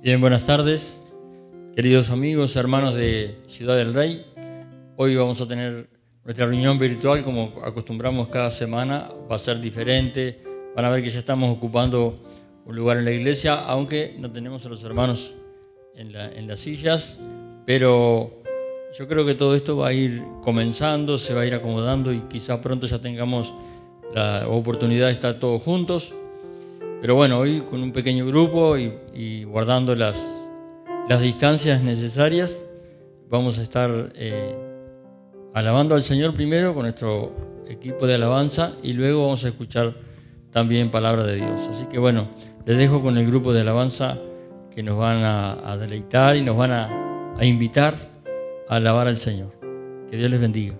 Bien, buenas tardes, queridos amigos, hermanos de Ciudad del Rey. Hoy vamos a tener nuestra reunión virtual como acostumbramos cada semana. Va a ser diferente, van a ver que ya estamos ocupando un lugar en la iglesia, aunque no tenemos a los hermanos en las sillas, pero yo creo que todo esto va a ir comenzando, se va a ir acomodando y quizá pronto ya tengamos la oportunidad de estar todos juntos. Pero bueno, hoy con un pequeño grupo y guardando las distancias necesarias, vamos a estar alabando al Señor primero con nuestro equipo de alabanza y luego vamos a escuchar también palabra de Dios. Así que bueno, les dejo con el grupo de alabanza que nos van a deleitar y nos van a invitar a alabar al Señor. Que Dios les bendiga.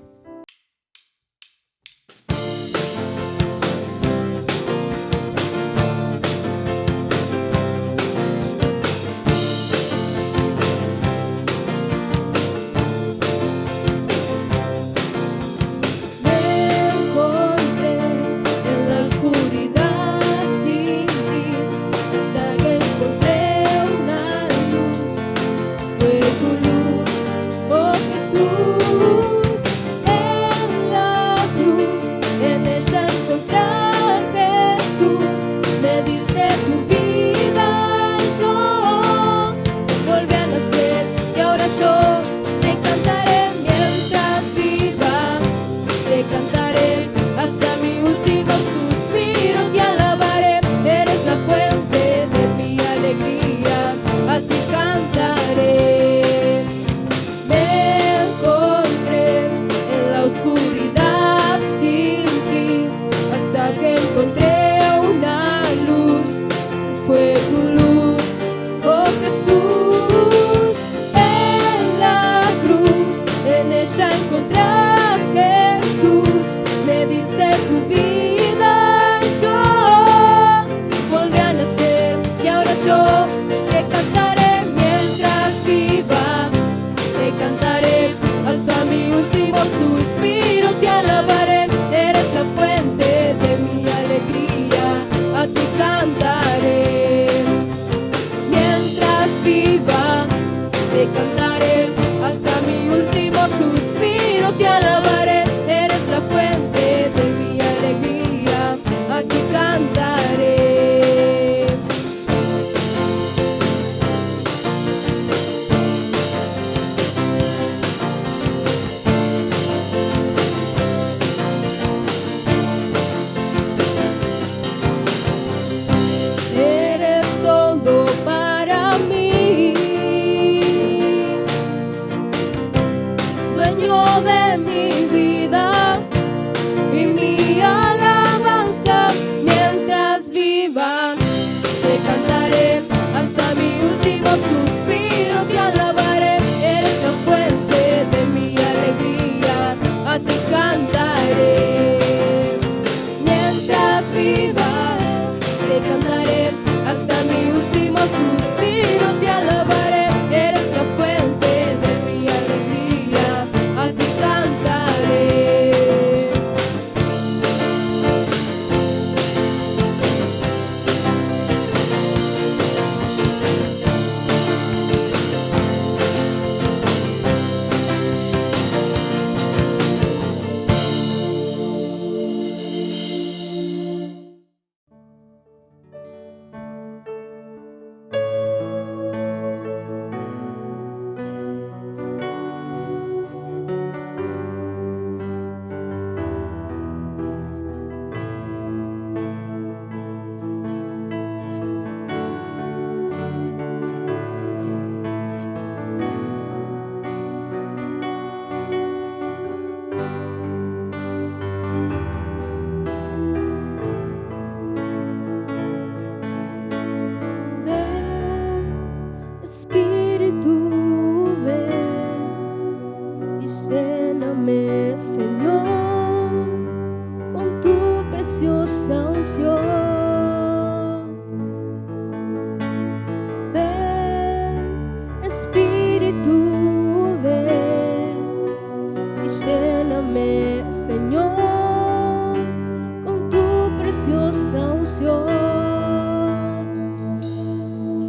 Preciosa unción,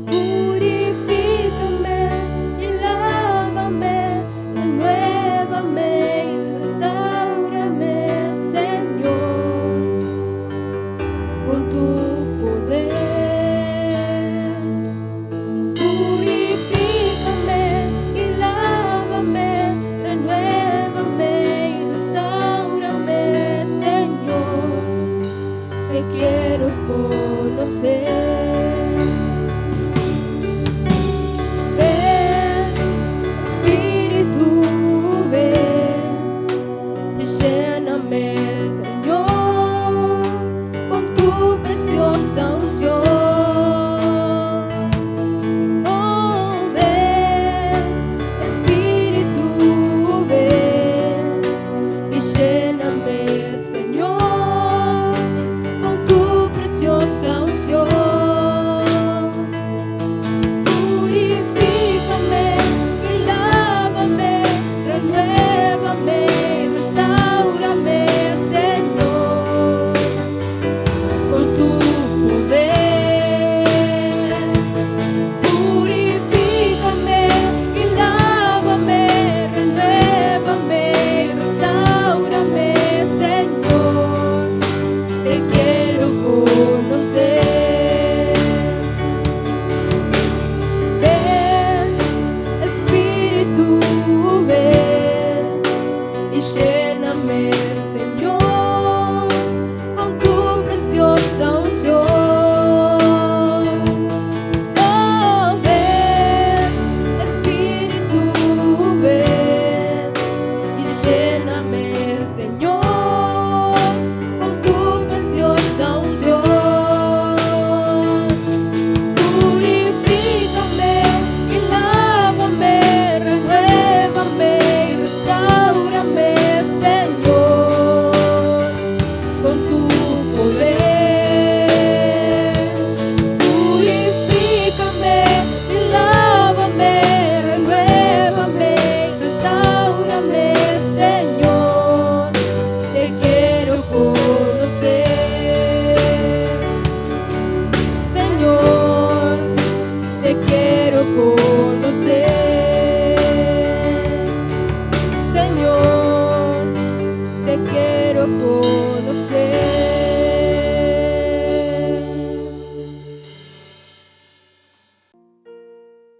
purifica.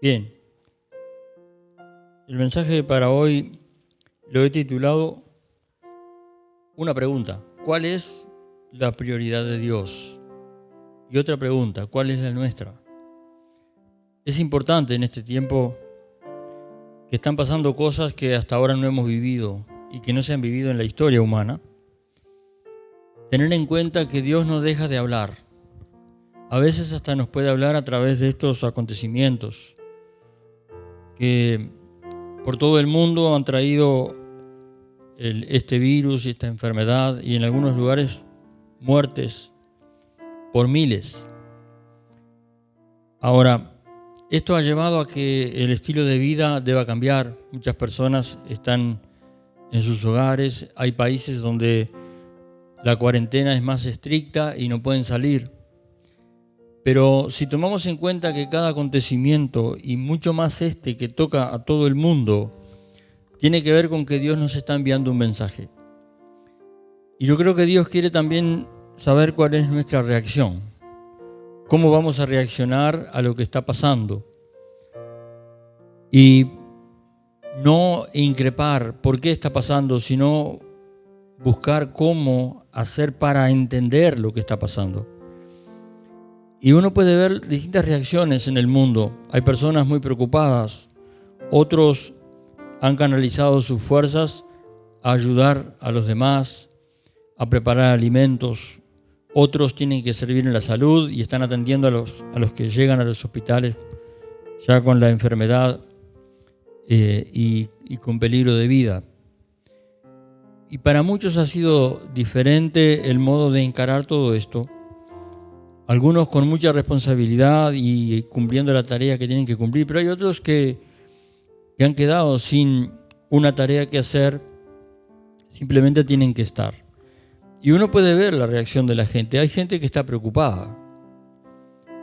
Bien, el mensaje para hoy lo he titulado una pregunta: ¿cuál es la prioridad de Dios? Y otra pregunta: ¿cuál es la nuestra? Es importante en este tiempo que están pasando cosas que hasta ahora no hemos vivido y que no se han vivido en la historia humana, tener en cuenta que Dios no deja de hablar. A veces hasta nos puede hablar a través de estos acontecimientos que por todo el mundo han traído este virus y esta enfermedad, y en algunos lugares muertes por miles. Ahora, esto ha llevado a que el estilo de vida deba cambiar. Muchas personas están en sus hogares. Hay países donde la cuarentena es más estricta y no pueden salir. Pero si tomamos en cuenta que cada acontecimiento, y mucho más este que toca a todo el mundo, tiene que ver con que Dios nos está enviando un mensaje. Y yo creo que Dios quiere también saber cuál es nuestra reacción. ¿Cómo vamos a reaccionar a lo que está pasando? Y no increpar por qué está pasando, sino buscar cómo hacer para entender lo que está pasando. Y uno puede ver distintas reacciones en el mundo. Hay personas muy preocupadas, otros han canalizado sus fuerzas a ayudar a los demás, a preparar alimentos. Otros tienen que servir en la salud y están atendiendo a los que llegan a los hospitales ya con la enfermedad y con peligro de vida. Y para muchos ha sido diferente el modo de encarar todo esto. Algunos con mucha responsabilidad y cumpliendo la tarea que tienen que cumplir, pero hay otros que han quedado sin una tarea que hacer, simplemente tienen que estar. Y uno puede ver la reacción de la gente. Hay gente que está preocupada,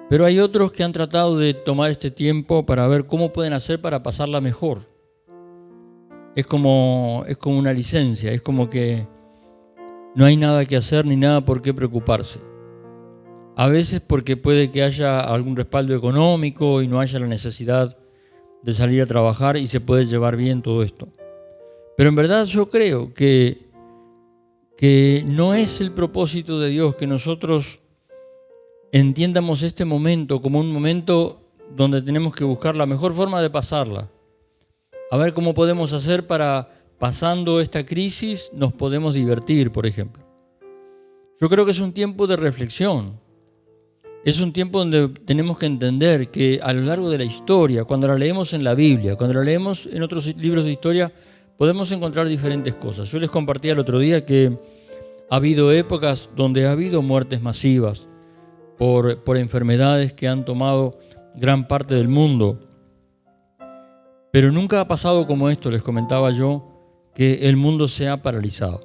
pero hay otros que han tratado de tomar este tiempo para ver cómo pueden hacer para pasarla mejor. Es como una licencia, es como que no hay nada que hacer ni nada por qué preocuparse. A veces porque puede que haya algún respaldo económico y no haya la necesidad de salir a trabajar y se puede llevar bien todo esto. Pero en verdad yo creo que no es el propósito de Dios que nosotros entiendamos este momento como un momento donde tenemos que buscar la mejor forma de pasarla. A ver cómo podemos hacer para, pasando esta crisis, nos podemos divertir, por ejemplo. Yo creo que es un tiempo de reflexión. Es un tiempo donde tenemos que entender que a lo largo de la historia, cuando la leemos en la Biblia, cuando la leemos en otros libros de historia, podemos encontrar diferentes cosas. Yo les compartía el otro día que ha habido épocas donde ha habido muertes masivas por enfermedades que han tomado gran parte del mundo. Pero nunca ha pasado como esto, les comentaba yo, que el mundo se ha paralizado.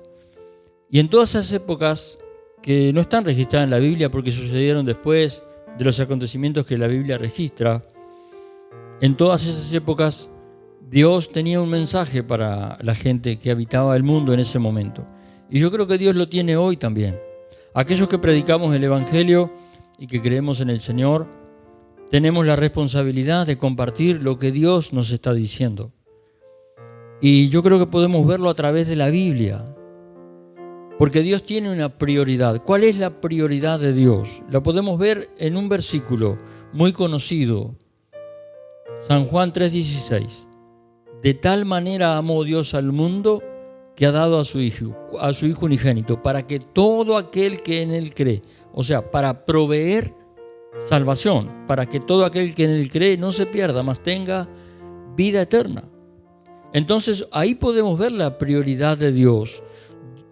Y en todas esas épocas que no están registradas en la Biblia porque sucedieron después de los acontecimientos que la Biblia registra, en todas esas épocas Dios tenía un mensaje para la gente que habitaba el mundo en ese momento. Y yo creo que Dios lo tiene hoy también. Aquellos que predicamos el Evangelio y que creemos en el Señor, tenemos la responsabilidad de compartir lo que Dios nos está diciendo. Y yo creo que podemos verlo a través de la Biblia. Porque Dios tiene una prioridad. ¿Cuál es la prioridad de Dios? La podemos ver en un versículo muy conocido. San Juan 3:16. De tal manera amó Dios al mundo que ha dado a su Hijo unigénito, para que todo aquel que en Él cree, o sea, para proveer salvación, para que todo aquel que en Él cree no se pierda, mas tenga vida eterna. Entonces ahí podemos ver la prioridad de Dios.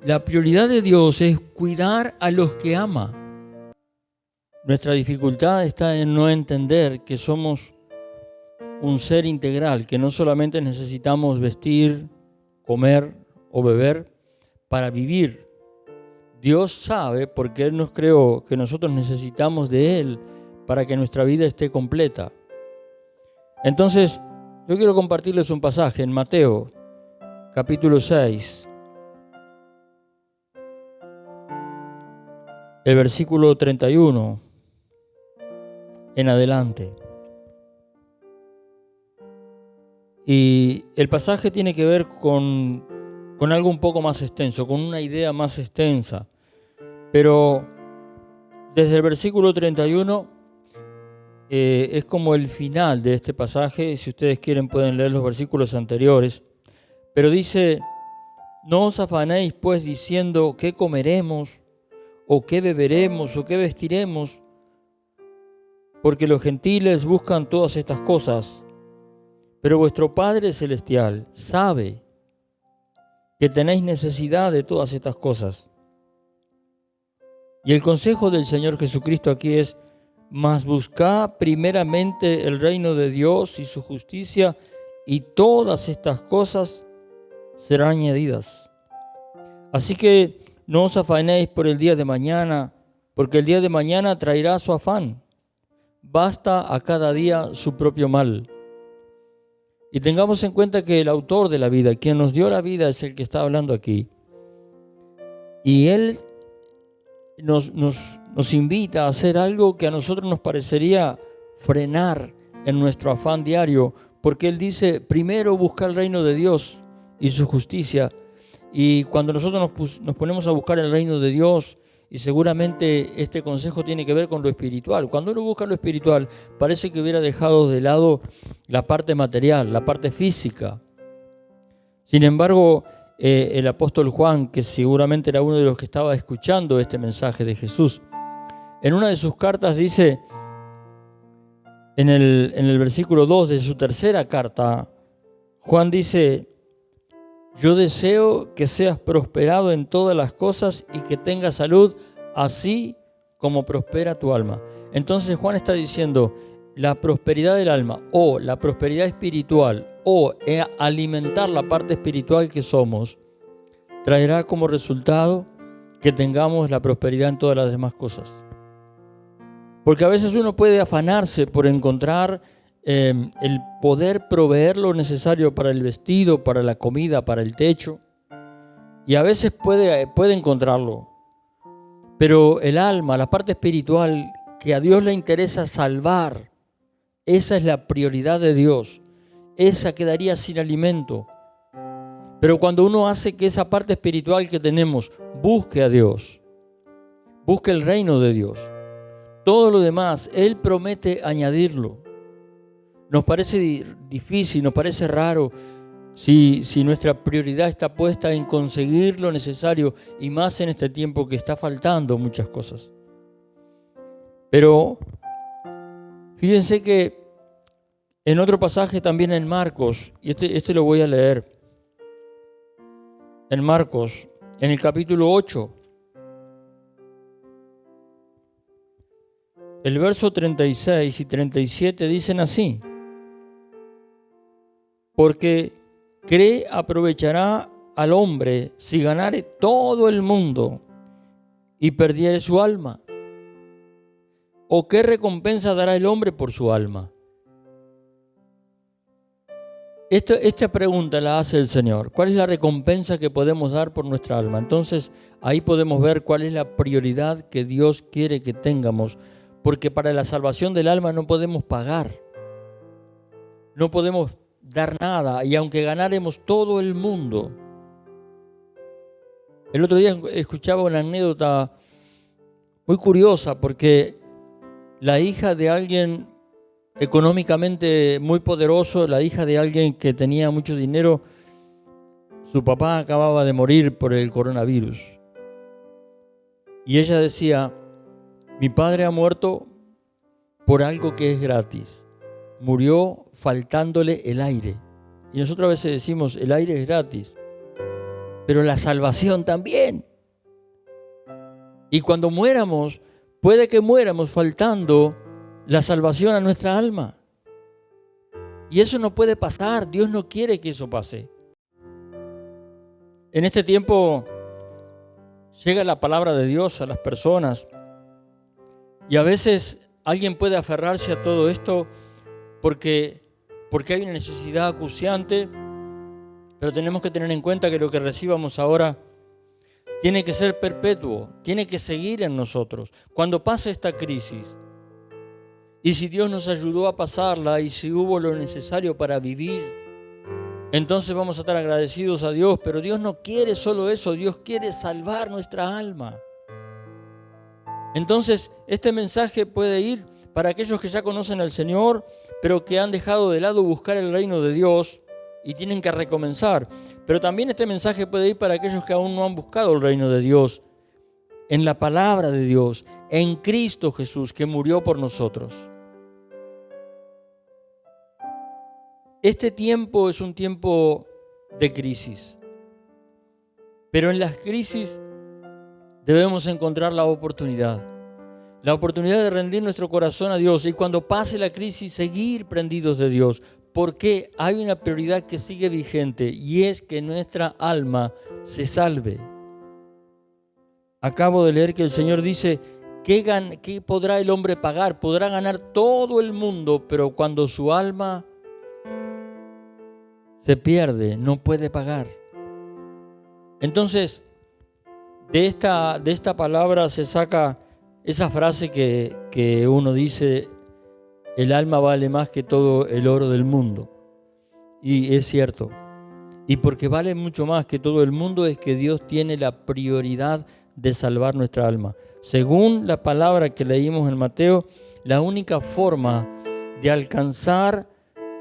La prioridad de Dios es cuidar a los que ama. Nuestra dificultad está en no entender que somos un ser integral, que no solamente necesitamos vestir, comer o beber para vivir. Dios sabe, porque Él nos creó, que nosotros necesitamos de Él para que nuestra vida esté completa. Entonces, yo quiero compartirles un pasaje en Mateo, capítulo 6. El versículo 31 en adelante. Y el pasaje tiene que ver con algo un poco más extenso, con una idea más extensa. Pero desde el versículo 31 es como el final de este pasaje. Si ustedes quieren pueden leer los versículos anteriores. Pero dice: no os afanéis pues diciendo qué comeremos, o qué beberemos, o qué vestiremos, porque los gentiles buscan todas estas cosas. Pero vuestro Padre Celestial sabe que tenéis necesidad de todas estas cosas. Y el consejo del Señor Jesucristo aquí es: mas buscad primeramente el reino de Dios y su justicia, y todas estas cosas serán añadidas. Así que no os afanéis por el día de mañana, porque el día de mañana traerá su afán. Basta a cada día su propio mal. Y tengamos en cuenta que el autor de la vida, quien nos dio la vida, es el que está hablando aquí. Y Él nos invita a hacer algo que a nosotros nos parecería frenar en nuestro afán diario, porque Él dice: primero busca el reino de Dios y su justicia. Y cuando nosotros nos ponemos a buscar el reino de Dios, y seguramente este consejo tiene que ver con lo espiritual, cuando uno busca lo espiritual, parece que hubiera dejado de lado la parte material, la parte física. Sin embargo, el apóstol Juan, que seguramente era uno de los que estaba escuchando este mensaje de Jesús, en una de sus cartas dice, en el versículo 2 de su tercera carta, Juan dice: yo deseo que seas prosperado en todas las cosas y que tengas salud, así como prospera tu alma. Entonces Juan está diciendo: la prosperidad del alma, o la prosperidad espiritual, o alimentar la parte espiritual que somos, traerá como resultado que tengamos la prosperidad en todas las demás cosas. Porque a veces uno puede afanarse por encontrar el poder proveer lo necesario para el vestido, para la comida, para el techo, y a veces puede encontrarlo, pero el alma, la parte espiritual que a Dios le interesa salvar, esa es la prioridad de Dios. Esa quedaría sin alimento. Pero cuando uno hace que esa parte espiritual que tenemos busque a Dios, busque el reino de Dios, todo lo demás Él promete añadirlo. Nos parece difícil, nos parece raro si nuestra prioridad está puesta en conseguir lo necesario, y más en este tiempo que está faltando muchas cosas. Pero fíjense que en otro pasaje también en Marcos, y este lo voy a leer, en Marcos, en el capítulo 8, el verso 36 y 37 dicen así: porque ¿qué aprovechará al hombre si ganare todo el mundo y perdiere su alma? ¿O qué recompensa dará el hombre por su alma? Esta pregunta la hace el Señor. ¿Cuál es la recompensa que podemos dar por nuestra alma? Entonces, ahí podemos ver cuál es la prioridad que Dios quiere que tengamos, porque para la salvación del alma no podemos pagar. No podemos dar nada, y aunque ganáramos todo el mundo. El otro día escuchaba una anécdota muy curiosa, porque la hija de alguien económicamente muy poderoso, la hija de alguien que tenía mucho dinero, su papá acababa de morir por el coronavirus. Y ella decía: mi padre ha muerto por algo que es gratis. Murió faltándole el aire. Y nosotros a veces decimos: el aire es gratis, pero la salvación también. Y cuando muéramos, puede que muéramos faltando la salvación a nuestra alma. Y eso no puede pasar. Dios no quiere que eso pase. En este tiempo llega la palabra de Dios a las personas, y a veces alguien puede aferrarse a todo esto porque hay una necesidad acuciante, pero tenemos que tener en cuenta que lo que recibamos ahora tiene que ser perpetuo, tiene que seguir en nosotros. Cuando pase esta crisis, y si Dios nos ayudó a pasarla, y si hubo lo necesario para vivir entonces vamos a estar agradecidos a Dios, pero Dios no quiere solo eso, Dios quiere salvar nuestra alma. Entonces, este mensaje puede ir para aquellos que ya conocen al Señor, pero que han dejado de lado buscar el reino de Dios y tienen que recomenzar. Pero también este mensaje puede ir para aquellos que aún no han buscado el reino de Dios, en la palabra de Dios, en Cristo Jesús, que murió por nosotros. Este tiempo es un tiempo de crisis, pero en las crisis debemos encontrar la oportunidad de rendir nuestro corazón a Dios y cuando pase la crisis seguir prendidos de Dios, porque hay una prioridad que sigue vigente y es que nuestra alma se salve. Acabo de leer que el Señor dice, ¿qué podrá el hombre pagar? Podrá ganar todo el mundo, pero cuando su alma se pierde, no puede pagar. Entonces, de esta palabra se saca esa frase que uno dice, el alma vale más que todo el oro del mundo. Y es cierto. Y porque vale mucho más que todo el mundo es que Dios tiene la prioridad de salvar nuestra alma. Según la palabra que leímos en Mateo, la única forma de alcanzar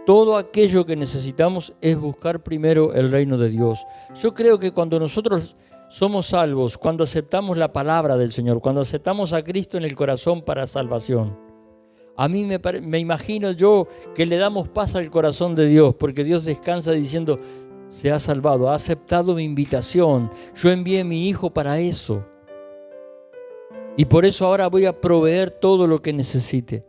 todo aquello que necesitamos es buscar primero el reino de Dios. Yo creo que cuando nosotros somos salvos, cuando aceptamos la palabra del Señor, cuando aceptamos a Cristo en el corazón para salvación, a mí me imagino yo que le damos paz al corazón de Dios, porque Dios descansa diciendo, se ha salvado, ha aceptado mi invitación, yo envié a mi Hijo para eso. Y por eso ahora voy a proveer todo lo que necesite.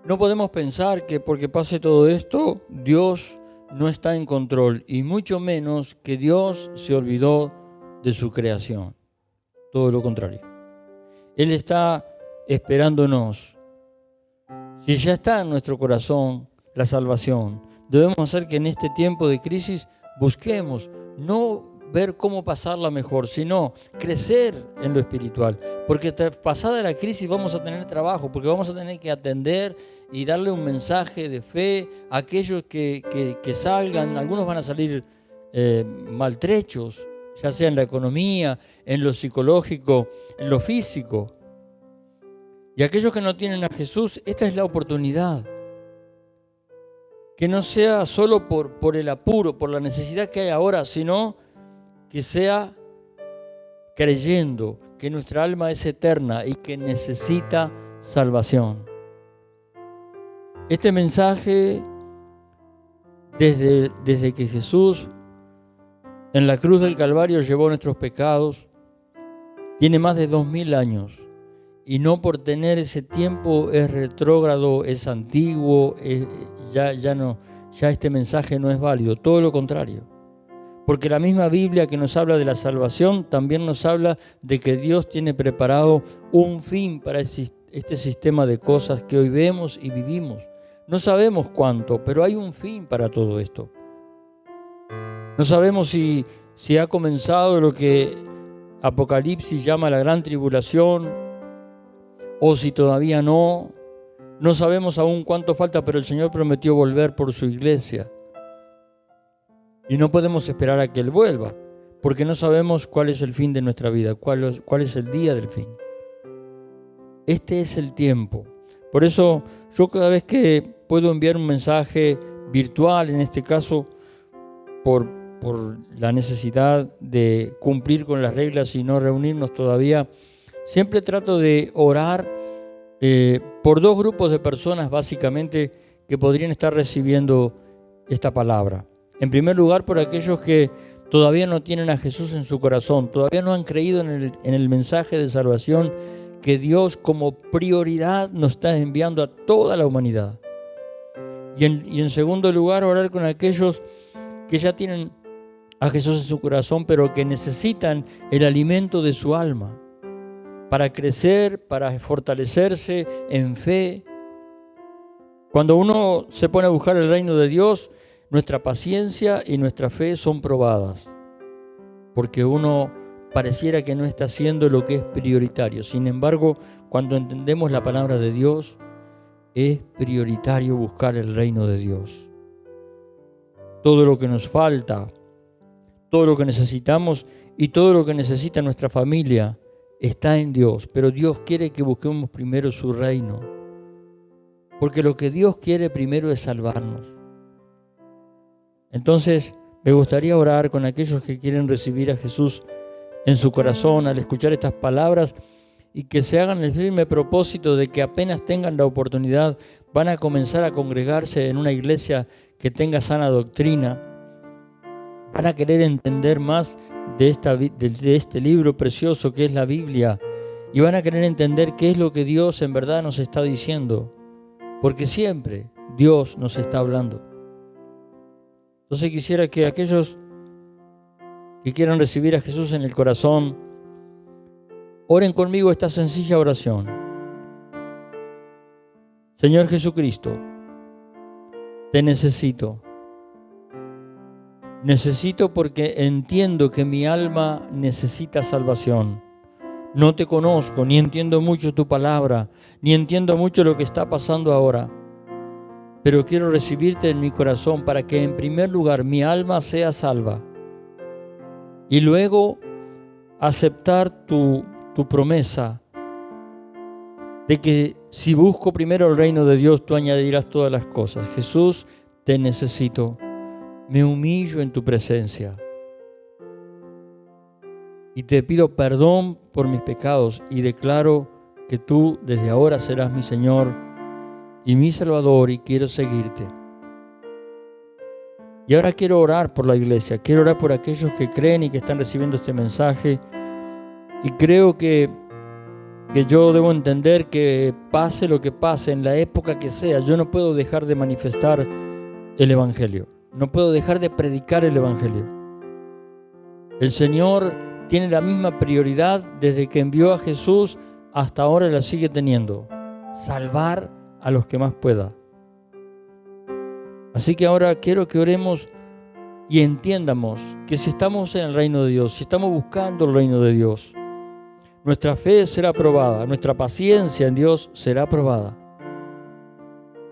No podemos pensar que porque pase todo esto, Dios no está en control, y mucho menos que Dios se olvidó de su creación. Todo lo contrario. Él está esperándonos. Si ya está en nuestro corazón la salvación, debemos hacer que en este tiempo de crisis busquemos no ver cómo pasarla mejor, sino crecer en lo espiritual. Porque pasada la crisis vamos a tener trabajo, porque vamos a tener que atender y darle un mensaje de fe a aquellos que salgan. Algunos van a salir maltrechos, ya sea en la economía, en lo psicológico, en lo físico. Y aquellos que no tienen a Jesús, esta es la oportunidad. Que no sea solo por el apuro, por la necesidad que hay ahora, sino que sea creyendo que nuestra alma es eterna y que necesita salvación. Este mensaje, desde que Jesús en la cruz del Calvario llevó nuestros pecados, tiene más de 2000 años. Y no por tener ese tiempo es retrógrado, es antiguo, ya este mensaje no es válido, todo lo contrario. Porque la misma Biblia que nos habla de la salvación también nos habla de que Dios tiene preparado un fin para este sistema de cosas que hoy vemos y vivimos. No sabemos cuánto, pero hay un fin para todo esto. No sabemos si ha comenzado lo que Apocalipsis llama la gran tribulación, o si todavía no. No sabemos aún cuánto falta, pero el Señor prometió volver por su iglesia. Y no podemos esperar a que Él vuelva, porque no sabemos cuál es el fin de nuestra vida, cuál es el día del fin. Este es el tiempo. Por eso yo cada vez que puedo enviar un mensaje virtual, en este caso, por la necesidad de cumplir con las reglas y no reunirnos todavía, siempre trato de orar por dos grupos de personas básicamente que podrían estar recibiendo esta palabra. En primer lugar, por aquellos que todavía no tienen a Jesús en su corazón, todavía no han creído en el mensaje de salvación que Dios como prioridad nos está enviando a toda la humanidad. Y en segundo lugar, orar con aquellos que ya tienen a Jesús en su corazón, pero que necesitan el alimento de su alma para crecer, para fortalecerse en fe. Cuando uno se pone a buscar el reino de Dios, nuestra paciencia y nuestra fe son probadas, porque uno pareciera que no está haciendo lo que es prioritario. Sin embargo, cuando entendemos la palabra de Dios, es prioritario buscar el reino de Dios. todo lo que nos falta, todo lo que necesitamos y todo lo que necesita nuestra familia está en Dios. Pero Dios quiere que busquemos primero su reino, porque lo que Dios quiere primero es salvarnos. Entonces, me gustaría orar con aquellos que quieren recibir a Jesús en su corazón al escuchar estas palabras y que se hagan el firme propósito de que apenas tengan la oportunidad van a comenzar a congregarse en una iglesia que tenga sana doctrina, van a querer entender más de este libro precioso que es la Biblia y van a querer entender qué es lo que Dios en verdad nos está diciendo, porque siempre Dios nos está hablando. Entonces quisiera que aquellos que quieran recibir a Jesús en el corazón, oren conmigo esta sencilla oración. Señor Jesucristo, te necesito. Necesito porque entiendo que mi alma necesita salvación. No te conozco, ni entiendo mucho tu palabra, ni entiendo mucho lo que está pasando ahora. Pero quiero recibirte en mi corazón para que en primer lugar mi alma sea salva. Y luego aceptar tu promesa de que si busco primero el reino de Dios, tú añadirás todas las cosas. Jesús, te necesito. Me humillo en tu presencia. Y te pido perdón por mis pecados y declaro que tú desde ahora serás mi Señor y mi Salvador y quiero seguirte. Y ahora quiero orar por la iglesia, quiero orar por aquellos que creen y que están recibiendo este mensaje. Y creo que yo debo entender que pase lo que pase, en la época que sea, yo no puedo dejar de manifestar el Evangelio. No puedo dejar de predicar el Evangelio. El Señor tiene la misma prioridad desde que envió a Jesús hasta ahora la sigue teniendo. Salvar a los que más pueda. Así que ahora quiero que oremos y entiendamos que si estamos en el reino de Dios, si estamos buscando el reino de Dios, nuestra fe será probada, nuestra paciencia en Dios será probada.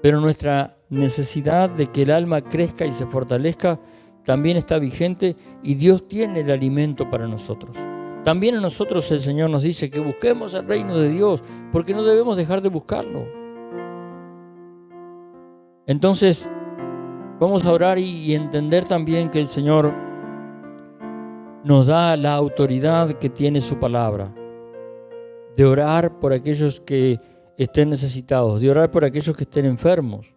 Pero nuestra necesidad de que el alma crezca y se fortalezca también está vigente y Dios tiene el alimento para nosotros. También a nosotros el Señor nos dice que busquemos el reino de Dios porque no debemos dejar de buscarlo. Entonces, vamos a orar y entender también que el Señor nos da la autoridad que tiene su palabra, de orar por aquellos que estén necesitados, de orar por aquellos que estén enfermos,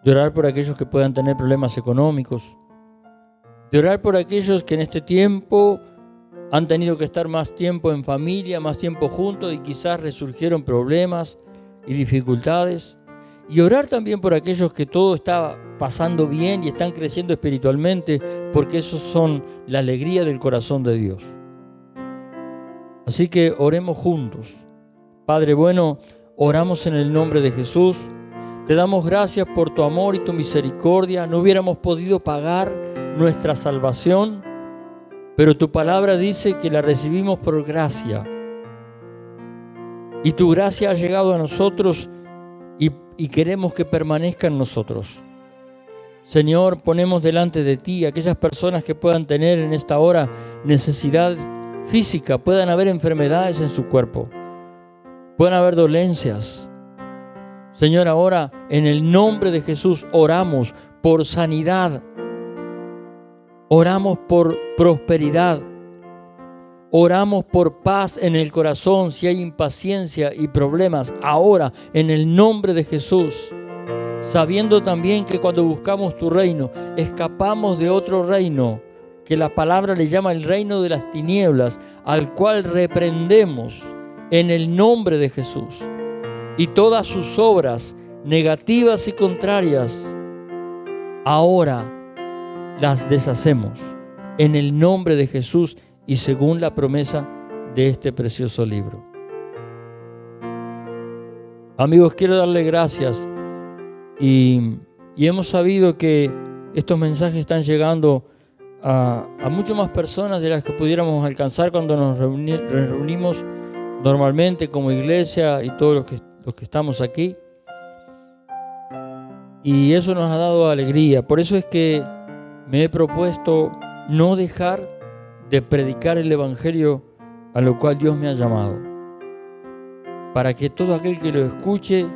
de orar por aquellos que puedan tener problemas económicos, de orar por aquellos que en este tiempo han tenido que estar más tiempo en familia, más tiempo juntos y quizás resurgieron problemas y dificultades. Y orar también por aquellos que todo está pasando bien y están creciendo espiritualmente, porque esos son la alegría del corazón de Dios. Así que oremos juntos. Padre bueno, oramos en el nombre de Jesús. Te damos gracias por tu amor y tu misericordia. No hubiéramos podido pagar nuestra salvación, pero tu palabra dice que la recibimos por gracia. Y tu gracia ha llegado a nosotros y queremos que permanezca en nosotros. Señor, ponemos delante de ti aquellas personas que puedan tener en esta hora necesidad física, puedan haber enfermedades en su cuerpo, puedan haber dolencias. Señor, ahora en el nombre de Jesús oramos por sanidad, oramos por prosperidad, oramos por paz en el corazón si hay impaciencia y problemas. Ahora, en el nombre de Jesús, sabiendo también que cuando buscamos tu reino, escapamos de otro reino, que la palabra le llama el reino de las tinieblas, al cual reprendemos en el nombre de Jesús. Y todas sus obras negativas y contrarias, ahora las deshacemos en el nombre de Jesús y según la promesa de este precioso libro. Amigos, quiero darle gracias y hemos sabido que estos mensajes están llegando a muchas más personas de las que pudiéramos alcanzar cuando nos reunimos normalmente como iglesia y todos los que estamos aquí. Y eso nos ha dado alegría. Por eso es que me he propuesto no dejar de predicar el Evangelio a lo cual Dios me ha llamado, para que todo aquel que lo escuche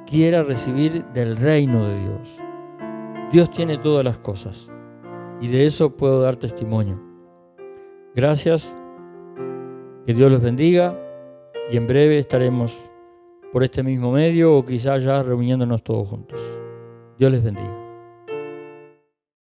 quiera recibir del reino de Dios. Dios tiene todas las cosas y de eso puedo dar testimonio. Gracias, que Dios los bendiga y en breve estaremos por este mismo medio o quizás ya reuniéndonos todos juntos. Dios les bendiga.